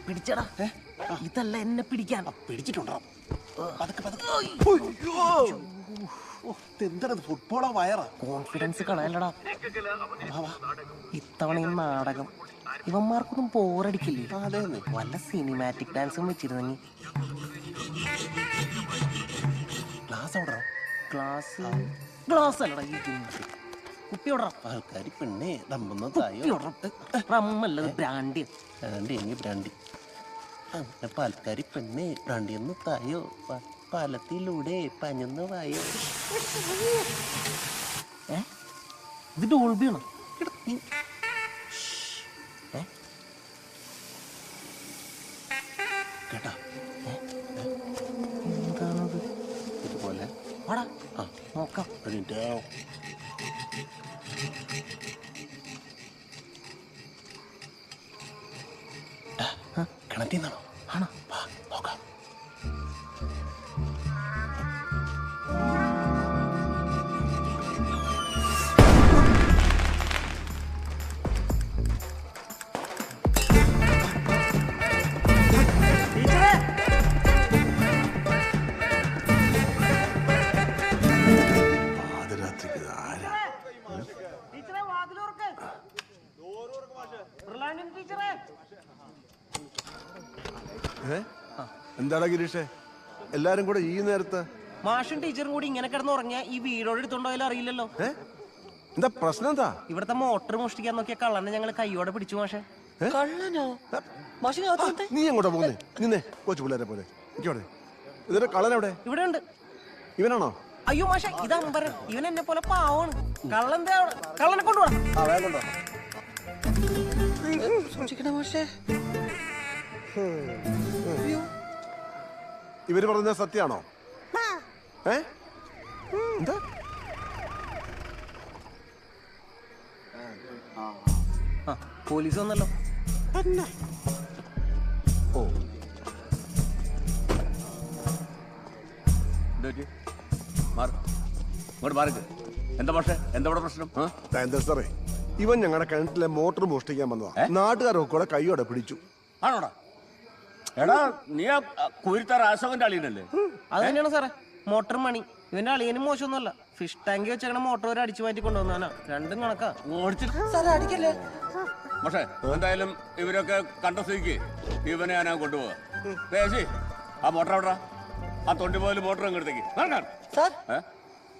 പിടിച്ചടാ, ഇതല്ല എന്നെ പിടിക്കാൻ. പിടിച്ചിട്ടുണ്ടോ? എന്താണ് ഫുട്ബോളോ വയറാ? കോൺഫിഡൻസ് കളയല്ലടാ. ഇത്തവണ ഈ നാടകം ഇവന്മാർക്കൊന്നും ബോറടിക്കില്ലേ? വല്ല സിനിമാറ്റിക് ഡാൻസും വെച്ചിരുന്നെങ്കിൽ. ഗ്ലാസ് അല്ലടാ ഈ കുപ്പി ആൾക്കാരി പെണ്ണേ റമ്മല്ലത് ബ്രാൻഡി. ബ്രാൻഡി പാൽക്കാരി പെണ്ണേ ബ്രാൻഡി ഒന്ന് തായോ. പാലത്തിലൂടെ പഞ്ഞൊന്ന് വായോ. ഇത് ഡോൾബിയാണോ? കേട്ടാ എന്താണത്? ഇതുപോലെ വാടാ നോക്കാം. കിണറ്റിന്നാണോ? ആണോ? നോക്കാം. എന്താടാ ഗിരീഷേ എല്ലാരും കൂടെ ഈ നേരത്ത്? മാഷും ടീച്ചറും കൂടി ഇങ്ങനെ കിടന്നുറങ്ങിയ ഈ വീടോട് എടുത്തോണ്ടായാലും അറിയില്ലല്ലോ. എന്താ പ്രശ്നം? എന്താ ഇവിടത്തെ മോട്ടർ മോഷ്ടിക്കാൻ നോക്കിയ കള്ളനെ ഞങ്ങൾ കൈയോടെ പിടിച്ചു. മാഷെ നീ എങ്ങോട്ടാ പോകുന്നേ? നിന്നെ കൊച്ചു പിള്ളേരെ പോലെ എനിക്കോടെ. ഇതിന്റെ കള്ളൻ എവിടെ? ഇവിടെ ഉണ്ട്. ഇവനാണോ? അയ്യോ മാഷെ, ഇത് അമ്പരൻ. ഇവൻ എന്നെ പോലെ പാവാണ്. കള്ളന്റെ കള്ളനെ കൊണ്ടുപോകണം. ഇവര് പറഞ്ഞ സത്യാണോ? എന്താ പോലീസ് വന്നല്ലോ. ഓ എന്താ പക്ഷേ എന്താ പ്രശ്നം? എന്താ സാറേ, ഇവൻ ഞങ്ങളുടെ കിണറ്റിലെ മോട്ടോർ മോഷ്ടിക്കാൻ വന്നതാ. നാട്ടുകാരൊക്കെ കൂടെ കൈയോടെ പിടിച്ചു. ആണോടാ? എടാ നീ കുരുത്താർ അശോകന്റെ അളിയനല്ലേ? അത് തന്നെയാണ് സാറേ, മോട്ടർ മണി. ഇവന്റെ അളിയനും മോശമൊന്നുമല്ല. ഫിഷ് ടാങ്കി വെച്ചേക്കണ മോട്ടോർ വരെ അടിച്ചു മാറ്റി കൊണ്ടുവന്നാ. രണ്ടും കണക്കാ. അടിക്കല്ലേ പക്ഷേ എന്തായാലും ഇവരൊക്കെ കണ്ട സ്ഥിതിക്ക് ഇവനെ ഞാൻ കൊണ്ടുപോവാ. ആ മോട്ടർ എവിടാ? ആ തൊണ്ടി പോലും മോട്ടർ അങ്ങോട്ടേക്ക്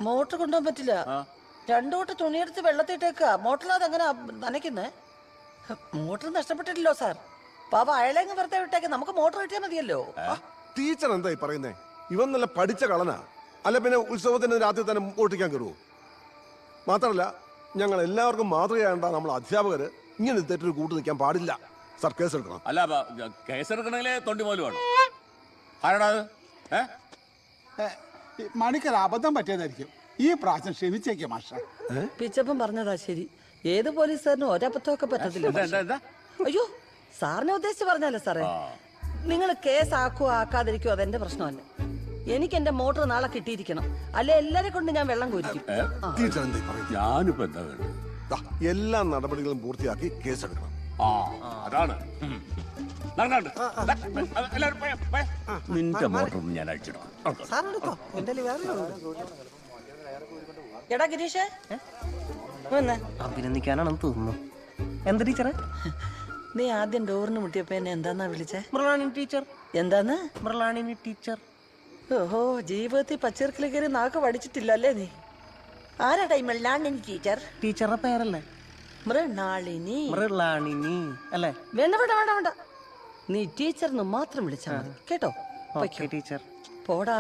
മോട്ടർ കൊണ്ടുപോകാൻ പറ്റില്ല. രണ്ടു തൊട്ട് തുണിയെടുത്ത് വെള്ളത്തിട്ടേക്ക. മോട്ടറിനകത്ത് എങ്ങനെ നനയ്ക്കുന്നേ? Motor നഷ്ടപ്പെട്ടിട്ടില്ലോ sir. പാപ അയളങ്ങ് വെറുതെ വിട്ടേക്ക്. നമുക്ക് മോട്ടർ കിട്ടിയാൽ മതിയല്ലോ. ടീച്ചർ എന്തായി പറയുന്നേ? ഇവൻ നല്ല പഠിച്ച കളനാ. അല്ല പിന്നെ ഉത്സവത്തിന് രാത്രി തന്നെ ഓട്ടിക്കാൻ കയറുവോ? മാത്രമല്ല ഞങ്ങൾ എല്ലാവർക്കും മാതൃകയാണ്ട നമ്മൾ അധ്യാപകര് ഇങ്ങനെ തെറ്റൊരു കൂട്ടു നിൽക്കാൻ പാടില്ല. സാർ കേസെടുക്കണം. അല്ല കേസെടുക്കണമെങ്കിലേ തൊണ്ടി പോലും വേണം. ആരാടാ? മണിക്കൊരു അബദ്ധം പറ്റിയതായിരിക്കും. ഈ പ്രാവശ്യം ക്ഷമിച്ചേക്കാം മാഷ. പിച്ചപ്പൻ പറഞ്ഞതാ ശരി. ഏത് പോലീസുകാരനും ഒരബദ്ധമൊക്കെ പറ്റത്തില്ല. അയ്യോ, സാറിനെ ഉദ്ദേശിച്ച് പറഞ്ഞല്ലേ സാറേ. നിങ്ങൾ കേസ് ആക്കുവോ ആക്കാതിരിക്കുവോ അതെന്റെ പ്രശ്നമല്ല. എനിക്ക് എന്റെ മോട്ടോർ നാളെ കിട്ടിയിരിക്കണം. അല്ലെ എല്ലാരെ കൊണ്ട് ഞാൻ വെള്ളം കോരിക്കും. ഞാനിപ്പോ എന്താ വേണ്ടത്? എല്ലാ നടപടികളും പൂർത്തിയാക്കി കേസെടുക്കണം. അതാണ് നിന്റെ മോട്ടർ ഞാൻ അഴിച്ചിടാം. എടാ ഗിരീഷേ, അഭിനന്ദിക്കാനാണെന്ന് തോന്നുന്നു. എന്താ ടീച്ചറെ? നീ ആദ്യം ഡോറിന് മുട്ടിയപ്പോ എന്നെ എന്താന്നാ വിളിച്ചേ? മൃളാണി ടീച്ചർ. എന്താന്ന്? മൃളാണി ടീച്ചർ. ഓഹോ, ജീവിതത്തിൽ പച്ചീർക്കിൽ കയറി നാക്ക് പഠിച്ചിട്ടില്ല അല്ലേ നീ? ആരാടാ ഈ മൃളാണിനി ടീച്ചർ? ടീച്ചറുടെ പേരല്ലേ? മൃണാളിനി. മൃളാണിനി അല്ലേ? വേണ്ട വേണ്ട വേണ്ട വേണ്ട, നീ ടീച്ചറിന് മാത്രം വിളിച്ചാൽ മതി കേട്ടോ. ടീച്ചർ പോടാ.